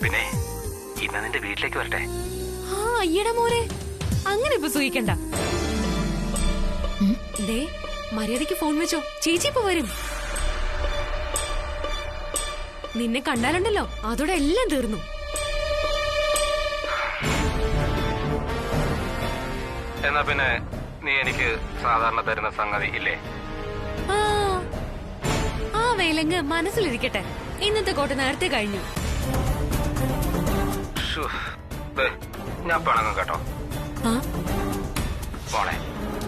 പിന്നെ ഇന്ന് നിന്റെ വീട്ടിലേക്ക് വരട്ടെ. ആ അയ്യടാ മോരെ, അങ്ങനെ ഇപ്പൊ സൂഹിക്കണ്ട. ദേ മര്യാദയ്ക്ക് ഫോൺ വെച്ചോ, ചേച്ചി ഇപ്പൊ വരും. നിന്നെ കണ്ടാലുണ്ടല്ലോ അതോടെ എല്ലാം തീർന്നു. എന്നാ പിന്നെ നീ എനിക്ക് സാധാരണ തരുന്ന സംഗതി ഇല്ലേ? ആ വേലങ്ങ് മനസ്സിലിരിക്കട്ടെ. ഇന്നത്തെ കോട്ട് നേരത്തെ കഴിഞ്ഞു. ഞാൻ പിണങ്ങും കേട്ടോ. മോളെ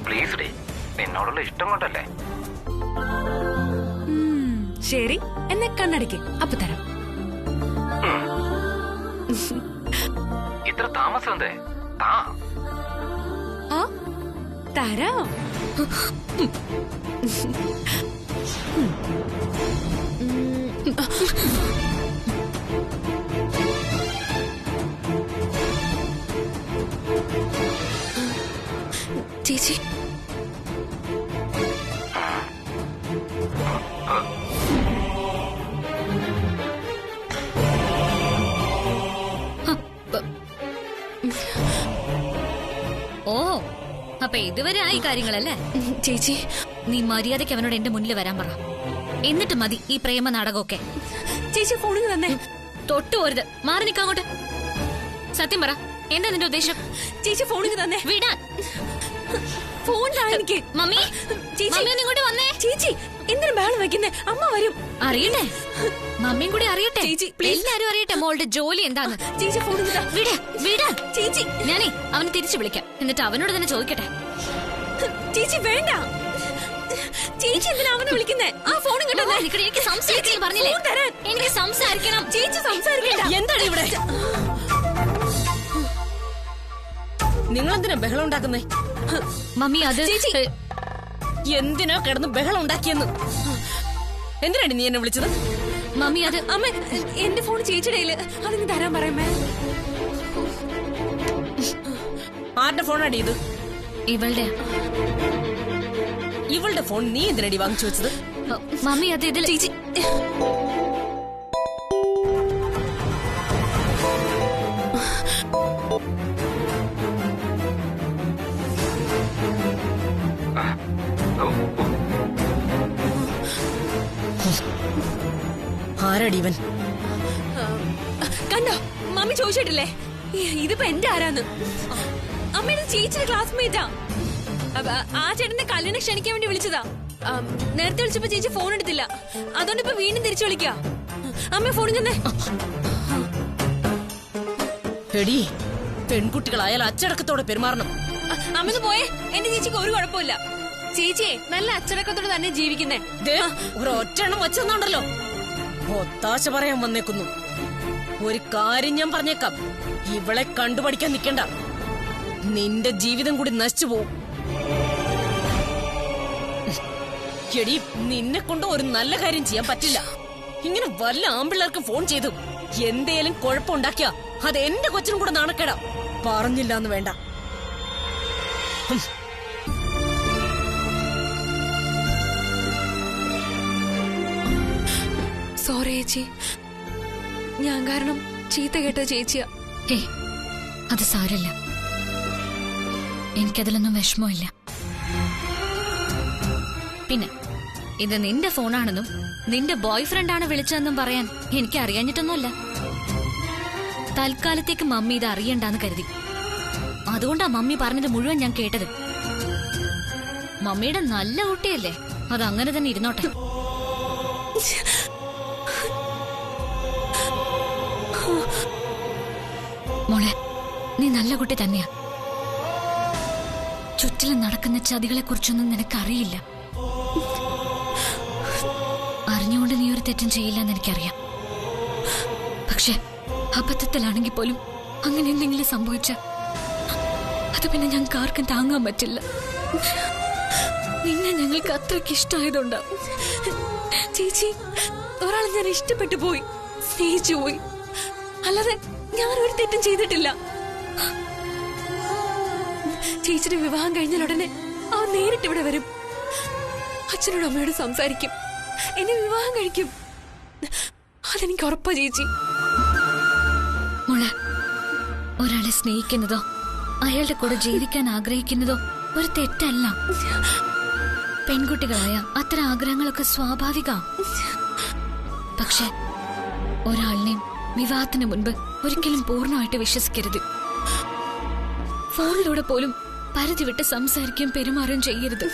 പ്ലീസ് ഡേ, നിന്നോടുള്ള ഇഷ്ടം കൊണ്ടല്ലേ. ശരി, എന്നെ കണ്ണടിക്ക്, അപ്പൊ തരാം. ഇത്ര താമസം എന്തേ? തരാം. ചേച്ചി ഓ, അപ്പൊ ഇതുവരെ ആയി കാര്യങ്ങളല്ലേ? ചേച്ചി നീ മര്യാദയ്ക്ക് അവനോട് എന്റെ മുന്നിൽ വരാൻ പറ. എന്നിട്ട് മതി ഈ പ്രേമ നാടകമൊക്കെ. ചേച്ചി ഫോണിൽ തന്നെ തൊട്ടു പോരുത്, മാറി നിൽക്കാങ്ങോട്ട്. സത്യം പറ, എന്താ നിന്റെ ഉദ്ദേശം? ചേച്ചി ഫോണിൽ തന്നെ വിടാൻ. ഫോൺ എനിക്ക്. മമ്മി, ചേച്ചി ഇങ്ങോട്ട് വന്നേ. ചേച്ചി എന്തിനു ബഹളം വെക്കുന്നേ? അമ്മ വരും. അറിയണ്ടേ? മമ്മിയും കൂടി അറിയട്ടെ. ചേച്ചി എല്ലാരും അറിയട്ടെ മോളുടെ ജോലി എന്താന്ന്. ചേച്ചി ഫോണിൽ വിടാ. ചേച്ചി ഞാനേ അവനെ തിരിച്ചു വിളിക്കാം, എന്നിട്ട് അവനോട് തന്നെ ചോദിക്കട്ടെ. ചേച്ചി വേണ്ട. ചേച്ചി എന്തിനാ അവനെ വിളിക്കുന്നേ? ആ ഫോൺ കിട്ടോ. എനിക്ക് സംസാരിക്കാൻ പറഞ്ഞില്ലേ? എനിക്ക് സംസാരിക്കണം. ചേച്ചി സംസാരിക്കണ്ട. എന്താണ് ഇവിടെ? നിങ്ങളെന്തിനാ ബഹളം ഉണ്ടാക്കുന്നേ? മമ്മി അത് എന്തിനാ കിടന്ന് ബഹളം ഉണ്ടാക്കിയെന്ന്? എന്തിനാണ് നീ എന്നെ വിളിച്ചത്? മമ്മി അത് അമ്മ, എന്റെ ഫോൺ ചേച്ചിയുടെ കയ്യില്, അതിന് തരാൻ പറയമ്മേ. ആരുടെ ഫോണാടി ഇത്? ഇവളുടെ. ഇവളുടെ ഫോൺ നീ എന്തിനടി വാങ്ങിച്ചു വെച്ചത്? മമ്മി അത് ഇതിൽ. ചേച്ചി ആരാടി ഇവൻ? കണ്ടോ, മമ്മി ചോദിച്ചിട്ടില്ലേ ഇതിപ്പോ എന്റെ ആരാന്ന്? അമ്മയുടെ ചേച്ചിയുടെ ക്ലാസ്മേറ്റാ. ആ ചേട്ടന്റെ കല്യാണം ക്ഷണിക്കാൻ വേണ്ടി വിളിച്ചതാ. നേരത്തെ വിളിച്ചപ്പോ ചേച്ചി ഫോൺ എടുത്തില്ല, അതുകൊണ്ട് ഇപ്പൊ വീണ്ടും തിരിച്ചു വിളിക്കാ. അമ്മ ഫോണിൽ തന്നെ. എടി, പെൺകുട്ടികളായാൽ അച്ചടക്കത്തോടെ പെരുമാറണം. അമ്മന്ന് പോയേ, എന്റെ ചേച്ചിക്ക് ഒരു കുഴപ്പമില്ല. ചേച്ചിയെ നല്ല അച്ചടക്കത്തോടെ തന്നെ ജീവിക്കുന്നേ. ഒരൊറ്റെണ്ണം വച്ചെന്നുണ്ടല്ലോ, ഒത്താശ പറയാൻ വന്നേക്കുന്നു. ഒരു കാര്യം ഞാൻ പറഞ്ഞേക്കാം, ഇവളെ കണ്ടുപഠിക്കാൻ നിൽക്കണ്ട. നിന്റെ ജീവിതം കൂടി നശിച്ചു പോവും. എടി, നിന്നെ കൊണ്ട് ഒരു നല്ല കാര്യം ചെയ്യാൻ പറ്റില്ല. ഇങ്ങനെ വല്ല ആമ്പിള്ളേർക്ക് ഫോൺ ചെയ്തു എന്തേലും കുഴപ്പമുണ്ടാക്കിയ അത് എന്റെ കൊച്ചിനും കൂടെ നാണക്കേടാ. പറഞ്ഞില്ല എന്ന് വേണ്ട. സോറി ചേച്ചി, ഞാൻ കാരണം ചീത്ത കേട്ട ചേച്ചിയാ. അത് സാരല്ല, എനിക്കതിലൊന്നും വിഷമമില്ല. പിന്നെ ഇത് നിന്റെ ഫോണാണെന്നും നിന്റെ ബോയ് ഫ്രണ്ടാണ് വിളിച്ചതെന്നും പറയാൻ എനിക്ക് അറിയാഞ്ഞിട്ടൊന്നുമല്ല. തൽക്കാലത്തേക്ക് മമ്മി ഇത് അറിയണ്ടെന്ന് കരുതി. അതുകൊണ്ടാ മമ്മി പറഞ്ഞത് മുഴുവൻ ഞാൻ കേട്ടത്. മമ്മിയുടെ നല്ല കുട്ടിയല്ലേ, അത് അങ്ങനെ തന്നെ ഇരുന്നോട്ടെ. മോളെ, നീ നല്ല കുട്ടി തന്നെയാ. ചുറ്റിലും നടക്കുന്ന ചതികളെ കുറിച്ചൊന്നും നിനക്കറിയില്ല. അറിഞ്ഞുകൊണ്ട് നീ ഒരു തെറ്റും ചെയ്യില്ലെന്ന് എനിക്കറിയാം. പക്ഷെ അബദ്ധത്തിലാണെങ്കിൽ പോലും അങ്ങനെ എന്തെങ്കിലും സംഭവിച്ച അത് പിന്നെ ഞങ്ങൾക്ക് ആർക്കും താങ്ങാൻ പറ്റില്ല. നിന്നെ ഞങ്ങൾക്ക് അത്രയ്ക്ക് ഇഷ്ടമായതുകൊണ്ടാ. ചേച്ചി, ഒരാളെ ഞാൻ ഇഷ്ടപ്പെട്ടു പോയി, സ്നേഹിച്ചു പോയി. അല്ലാതെ ഞാൻ ഒരു തെറ്റും ചെയ്തിട്ടില്ല. ചേച്ചിയുടെ വിവാഹം കഴിഞ്ഞാൽ ഉടനെ അവൻ നേരിട്ട് ഇവിടെ വരും. അച്ഛനോടും അമ്മയോടും സംസാരിക്കും, എന്നെ വിവാഹം കഴിക്കും. അതെനിക്ക് ഉറപ്പാ ചേച്ചി. സ്നേഹിക്കുന്നതോ അയാളുടെ കൂടെ ജീവിക്കാൻ ആഗ്രഹിക്കുന്നതോ ഒരു തെറ്റല്ല. പെൺകുട്ടികളായ അത്തരം ആഗ്രഹങ്ങളൊക്കെ സ്വാഭാവിക. പക്ഷെ ഒരാളിനെയും വിവാഹത്തിന് മുൻപ് ഒരിക്കലും പൂർണ്ണമായിട്ട് വിശ്വസിക്കരുത്. ഫോണിലൂടെ പോലും പരിധി വിട്ട് സംസാരിക്കുകയും പെരുമാറുകയും ചെയ്യരുത്.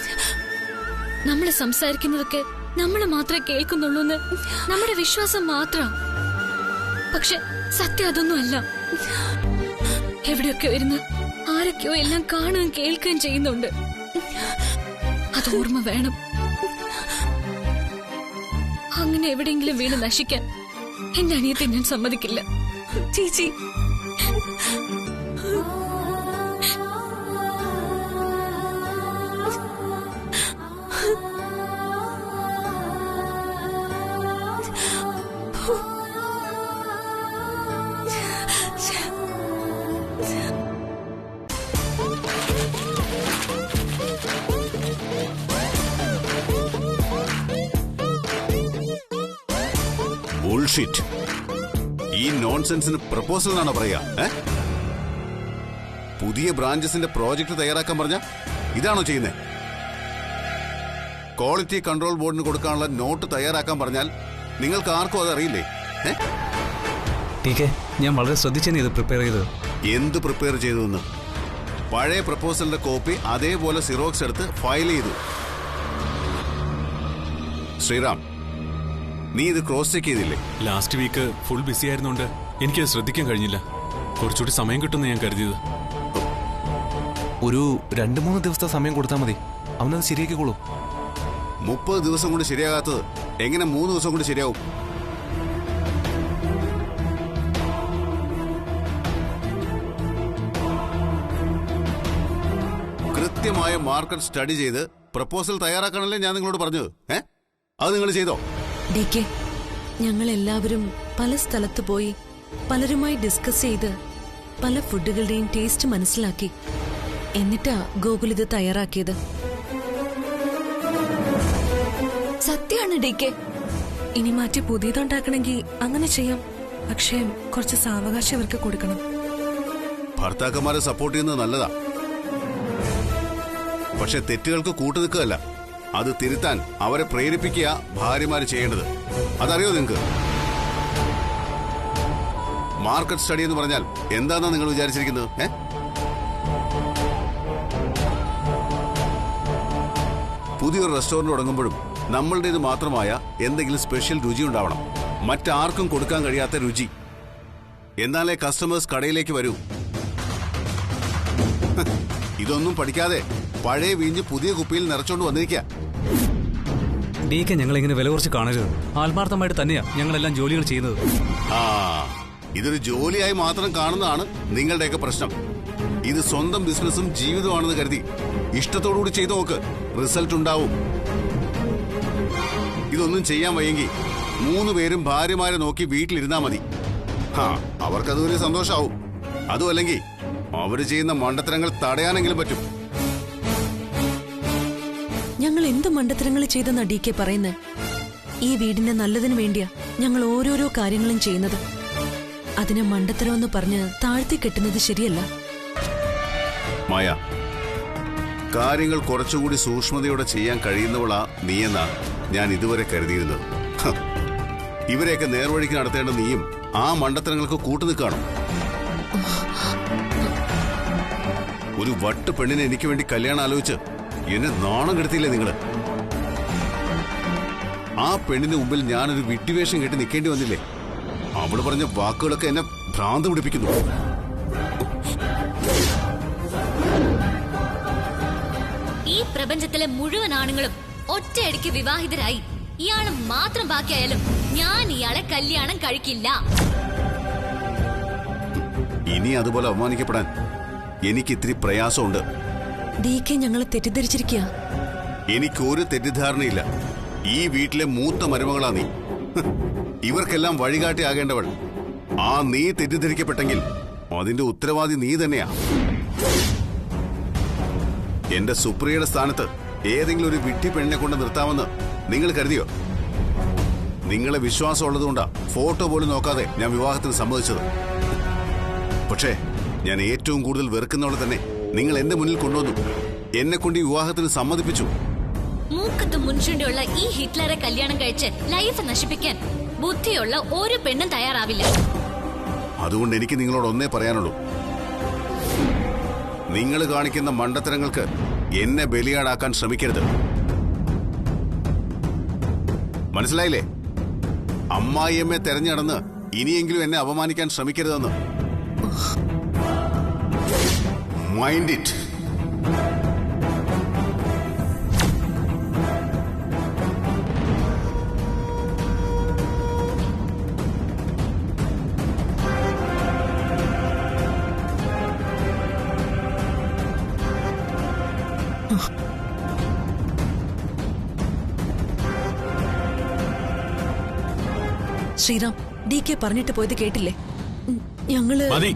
നമ്മൾ സംസാരിക്കുന്നതൊക്കെ നമ്മൾ മാത്രമേ കേൾക്കുന്നുള്ളൂ എന്ന് നമ്മുടെ വിശ്വാസം മാത്രം. പക്ഷെ സത്യം അതൊന്നുമല്ല. എവിടെയൊക്കെ വരുന്ന ആരൊക്കെയോ എല്ലാം കാണുകയും കേൾക്കുകയും ചെയ്യുന്നുണ്ട്. അത് ഓർമ്മ വേണം. അങ്ങനെ എവിടെയെങ്കിലും വീണ് നശിക്കാൻ എന്റെ അനിയത്തെ ഞാൻ സമ്മതിക്കില്ല. ചേച്ചി ബുൾഷിറ്റ്. ഈ നോൺസെൻസിന് പ്രപ്പോസൽ എന്നാണോ പറയാ? പുതിയ ബ്രാഞ്ചസിന്റെ പ്രോജക്ട് തയ്യാറാക്കാൻ പറഞ്ഞ ഇതാണോ ചെയ്യുന്നത്? ക്വാളിറ്റി കൺട്രോൾ ബോർഡിന് കൊടുക്കാനുള്ള നോട്ട് തയ്യാറാക്കാൻ പറഞ്ഞാൽ നിങ്ങൾക്ക് ആർക്കും അത് അറിയില്ലേ? ഞാൻ വളരെ ശ്രദ്ധിച്ചാണ് ഇത് പ്രിപ്പയർ ചെയ്തത്. എന്ത് പ്രിപ്പയർ ചെയ്തു? പഴയ പ്രപ്പോസലിന്റെ കോപ്പി അതേപോലെ സിറോക്സ് എടുത്ത് ഫയൽ ചെയ്തു. ശ്രീറാം, നീ ഇത് ക്രോസ് ചെക്ക് ചെയ്തില്ലേ? ലാസ്റ്റ് വീക്ക് ഫുൾ ബിസി ആയിരുന്നോണ്ട് എനിക്കത് ശ്രദ്ധിക്കാൻ കഴിഞ്ഞില്ല. കുറച്ചുകൂടി സമയം കിട്ടുമെന്ന് ഞാൻ കരുതിയത്. ഒരു 2-3 ദിവസത്തെ സമയം കൊടുത്താൽ മതി, അവനത് ശരിയാക്കിക്കോളൂ. 30 ദിവസം കൊണ്ട് ശരിയാകാത്തത് എങ്ങനെ 3 ദിവസം കൊണ്ട് ശരിയാവും? കൃത്യമായ മാർക്കറ്റ് സ്റ്റഡി ചെയ്ത് പ്രപ്പോസൽ തയ്യാറാക്കാനല്ലേ ഞാൻ നിങ്ങളോട് പറഞ്ഞത്. അത് നിങ്ങൾ ചെയ്തോ? DK, ഞങ്ങൾ എല്ലാവരും പല സ്ഥലത്ത് പോയി പലരുമായി ഡിസ്കസ് ചെയ്ത് പല ഫുഡുകളുടെയും ടേസ്റ്റ് മനസ്സിലാക്കി. എന്നിട്ടാ ഗോകുൽ ഇത് തയ്യാറാക്കിയത്. സത്യമാണ് DK. ഇനി മാറ്റി പുതിയതുണ്ടാക്കണമെങ്കിൽ അങ്ങനെ ചെയ്യാം. പക്ഷേ കുറച്ച് സാവകാശം അവർക്ക് കൊടുക്കണം. ഭർത്താക്കന്മാരെ സപ്പോർട്ട് ചെയ്യുന്നത് നല്ലതാ. പക്ഷെ തെറ്റുകൾക്ക് കൂട്ടുനിൽക്കുകയല്ല, അത് തിരുത്താൻ അവരെ പ്രേരിപ്പിക്കുക ഭാര്യമാര് ചെയ്യേണ്ടത്. അതറിയോ നിങ്ങൾക്ക്? മാർക്കറ്റ് സ്റ്റഡി എന്ന് പറഞ്ഞാൽ എന്താന്നാ നിങ്ങൾ വിചാരിച്ചിരിക്കുന്നത്? പുതിയൊരു റെസ്റ്റോറന്റ് തുടങ്ങുമ്പോഴും നമ്മളുടേത് മാത്രമായ എന്തെങ്കിലും സ്പെഷ്യൽ രുചി ഉണ്ടാവണം. മറ്റാർക്കും കൊടുക്കാൻ കഴിയാത്ത രുചി. എന്നാലേ കസ്റ്റമേഴ്സ് കടയിലേക്ക് വരൂ. ഇതൊന്നും പഠിക്കാതെ പഴയ വീഞ്ഞ് പുതിയ കുപ്പിയിൽ നിറച്ചോണ്ട് വന്നിരിക്കുക. ഞങ്ങളിങ്ങനെ വില കുറച്ച് കാണരുത്. ആത്മാർത്ഥമായിട്ട് തന്നെയാ ഞങ്ങളെല്ലാം ജോലികൾ ചെയ്യുന്നത്. ഇതൊരു ജോലിയായി മാത്രം കാണുന്നതാണ് നിങ്ങളുടെയൊക്കെ പ്രശ്നം. ഇത് സ്വന്തം ബിസിനസ്സും ജീവിതമാണെന്ന് കരുതി ഇഷ്ടത്തോടുകൂടി ചെയ്തു നോക്ക്, റിസൾട്ട് ഉണ്ടാവും. ഇതൊന്നും ചെയ്യാൻ വയ്യെങ്കിൽ 3 പേരും ഭാര്യമാരെ നോക്കി വീട്ടിലിരുന്നാ മതി. അവർക്കത് വലിയ സന്തോഷാവും. അതുമല്ലെങ്കിൽ അവര് ചെയ്യുന്ന മണ്ടത്തരങ്ങൾ തടയാനെങ്കിലും പറ്റും. ഞങ്ങൾ എന്ത് മണ്ടത്തരങ്ങൾ ചെയ്തെന്നാ DK പറയുന്നത്? ഈ വീടിന്റെ നല്ലതിനു വേണ്ടിയാ ഞങ്ങൾ ഓരോരോ കാര്യങ്ങളും ചെയ്യുന്നത്. അതിനെ മണ്ടത്തരമെന്ന് പറഞ്ഞ് താഴ്ത്തി കെട്ടുന്നത് ശരിയല്ല. മായ, കാര്യങ്ങൾ കുറച്ചുകൂടി സൂക്ഷ്മതയോടെ ചെയ്യാൻ കഴിയുന്നവളാ നീയെന്നാ ഞാൻ ഇതുവരെ കരുതിയിരുന്നത്. ഇവരെയൊക്കെ നേർവഴിക്ക് നടത്തേണ്ട നീയും ആ മണ്ടത്തരങ്ങൾക്ക് കൂട്ടുനിൽക്കണം. ഒരു വട്ട് പെണ്ണിനെ എനിക്ക് വേണ്ടി കല്യാണം ആലോചിച്ച് എന്നെ നാണം കെടുത്തില്ലേ നിങ്ങള്? ആ പെണ്ണിന്റെ മുമ്പിൽ ഞാനൊരു വിഡ്ഢിവേഷം കെട്ടി നിൽക്കേണ്ടി വന്നില്ലേ? അവള് പറഞ്ഞ വാക്കുകളൊക്കെ എന്നെ ഭ്രാന്ത് പിടിപ്പിക്കുന്നു. ഈ പ്രപഞ്ചത്തിലെ മുഴുവൻ ആണുങ്ങളും ഒറ്റയടിക്ക് വിവാഹിതരായി ഇയാള് മാത്രം ബാക്കിയായാലും ഞാൻ ഇയാളെ കല്യാണം കഴിക്കില്ല. ഇനി അതുപോലെ അവമാനിക്കപ്പെടാൻ എനിക്ക് ഇത്തിരി പ്രയാസമുണ്ട്. DK ഞങ്ങളെ തെറ്റിദ്ധരിച്ചിരിക്കുക. എനിക്കൊരു തെറ്റിദ്ധാരണയില്ല. ഈ വീട്ടിലെ മൂത്ത മരുമകളാ നീ. ഇവർക്കെല്ലാം വഴികാട്ടിയാകേണ്ടവൾ. ആ നീ തെറ്റിദ്ധരിക്കപ്പെട്ടെങ്കിൽ അതിന്റെ ഉത്തരവാദി നീ തന്നെയാ. എന്റെ സുപ്രിയയുടെ സ്ഥാനത്ത് ഏതെങ്കിലും ഒരു വിഡ്ഢി പെണ്ണിനെ കൊണ്ട് നിർത്താമെന്ന് നിങ്ങൾ കരുതിയോ? നിങ്ങളെ വിശ്വാസം ഉള്ളതുകൊണ്ടാ ഫോട്ടോ പോലും നോക്കാതെ ഞാൻ വിവാഹത്തിന് സമ്മതിച്ചത്. പക്ഷേ ഞാൻ ഏറ്റവും കൂടുതൽ വെറുക്കുന്നവളെ തന്നെ നിങ്ങൾ എന്റെ മുന്നിൽ കൊണ്ടുവന്നു. എന്നെ കൊണ്ട് ഈ വിവാഹത്തിന് സമ്മതിപ്പിച്ചു. മൂക്കത്ത് മുൻചുണ്ടിയുള്ള ഈ ഹിറ്റ്ലറെ കല്യാണം കഴിച്ച് ലൈഫ് നശിപ്പിക്കാൻ ബുദ്ധിയുള്ള ഒരു പെണ്ണും തയ്യാറാവില്ല. അതുകൊണ്ട് എനിക്ക് നിങ്ങളോട് ഒന്നേ പറയാനുള്ളൂ, നിങ്ങൾ കാണിക്കുന്ന മണ്ടത്തരങ്ങൾക്ക് എന്നെ ബലിയാടാക്കാൻ ശ്രമിക്കരുത്. മനസ്സിലായില്ലേ? അമ്മായിയമ്മയെ തെരഞ്ഞെടന്ന് ഇനിയെങ്കിലും എന്നെ അപമാനിക്കാൻ ശ്രമിക്കരുതെന്ന്. Mind it. ശ്രീറാം, DK പറഞ്ഞിട്ട് പോയത് കേട്ടില്ലേ? ഞങ്ങള് മതി,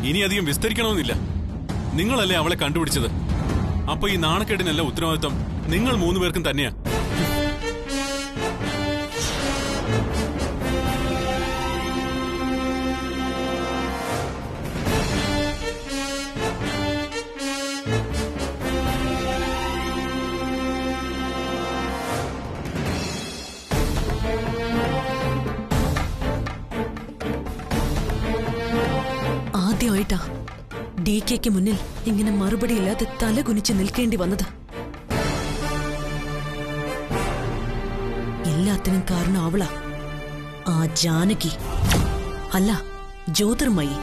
ഇനി അധികം വിസ്തരിക്കണമെന്നില്ല. നിങ്ങളല്ലേ അവളെ കണ്ടുപിടിച്ചത്. അപ്പൊ ഈ നാണക്കേടിനല്ല ഉത്തരവാദിത്വം നിങ്ങൾ 3 പേർക്കും തന്നെയാ. ആദ്യമായിട്ടാ DKക്ക് മുന്നിൽ ഇങ്ങനെ മറുപടിയില്ലാതെ തല കുനിച്ച് നിൽക്കേണ്ടി വന്നത്. എല്ലാത്തിനും കാരണം അവളാ, ആ ജാനകി അല്ല ജ്യോതിർമയി.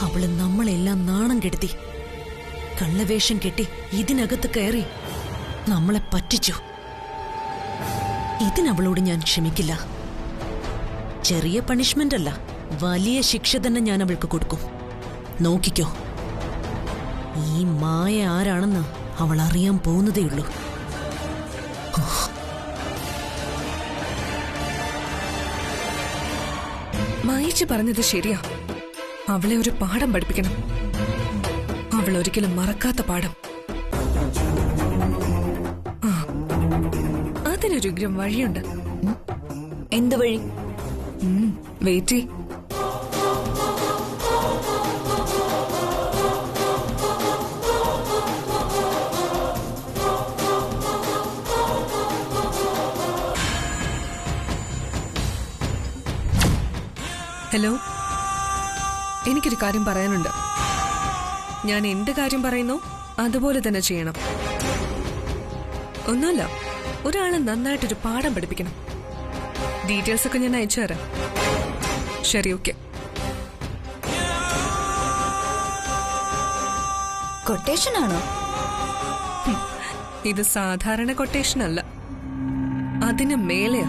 അവള് നമ്മളെല്ലാം നാണം കെടുത്തി, കള്ളവേഷം കെട്ടി ഇതിനകത്ത് കയറി നമ്മളെ പറ്റിച്ചു. ഇതിനവളോട് ഞാൻ ക്ഷമിക്കില്ല. ചെറിയ പണിഷ്മെന്റ് അല്ല, വലിയ ശിക്ഷ തന്നെ ഞാൻ അവൾക്ക് കൊടുക്കും. നോക്കിക്കോ, ഈ മായ ആരാണെന്ന് അവൾ അറിയാൻ പോകുന്നതേയുള്ളൂ. മായിച്ച് പറഞ്ഞത് ശരിയാ. അവളെ ഒരു പാഠം പഠിപ്പിക്കണം. അവൾ ഒരിക്കലും മറക്കാത്ത പാഠം. അതിനൊരു ഉഗ്രം വഴിയുണ്ട്. എന്ത് വഴി? വെയിറ്റ്. ഹലോ, എനിക്കൊരു കാര്യം പറയാനുണ്ട്. ഞാൻ എന്ത് കാര്യം പറയുന്നു അതുപോലെ തന്നെ ചെയ്യണം. ഒന്നുമല്ല, ഒരാളെ നന്നായിട്ടൊരു പാഠം പഠിപ്പിക്കണം. ഡീറ്റെയിൽസ് ഒക്കെ ഞാൻ അയച്ചു തരാം. ശരി, ഓക്കെ. കൊട്ടേഷൻ ആണോ? ഇത് സാധാരണ കൊട്ടേഷൻ അല്ല, അതിന് മേലെയാ.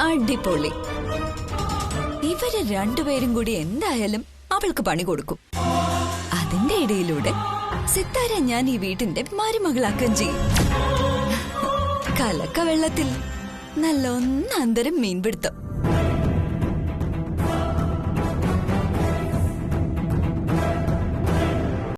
അടിപൊളി. ഇവര് രണ്ടുപേരും കൂടി എന്തായാലും അവൾക്ക് പണി കൊടുക്കും. അതിന്റെ ഇടയിലൂടെ സിത്താര ഞാൻ ഈ വീട്ടിന്റെ മരുമകളാക്കുകയും ചെയ്യും. കലക്ക വെള്ളത്തിൽ നല്ല ഒന്നാന്തരം മീൻപിടുത്തം.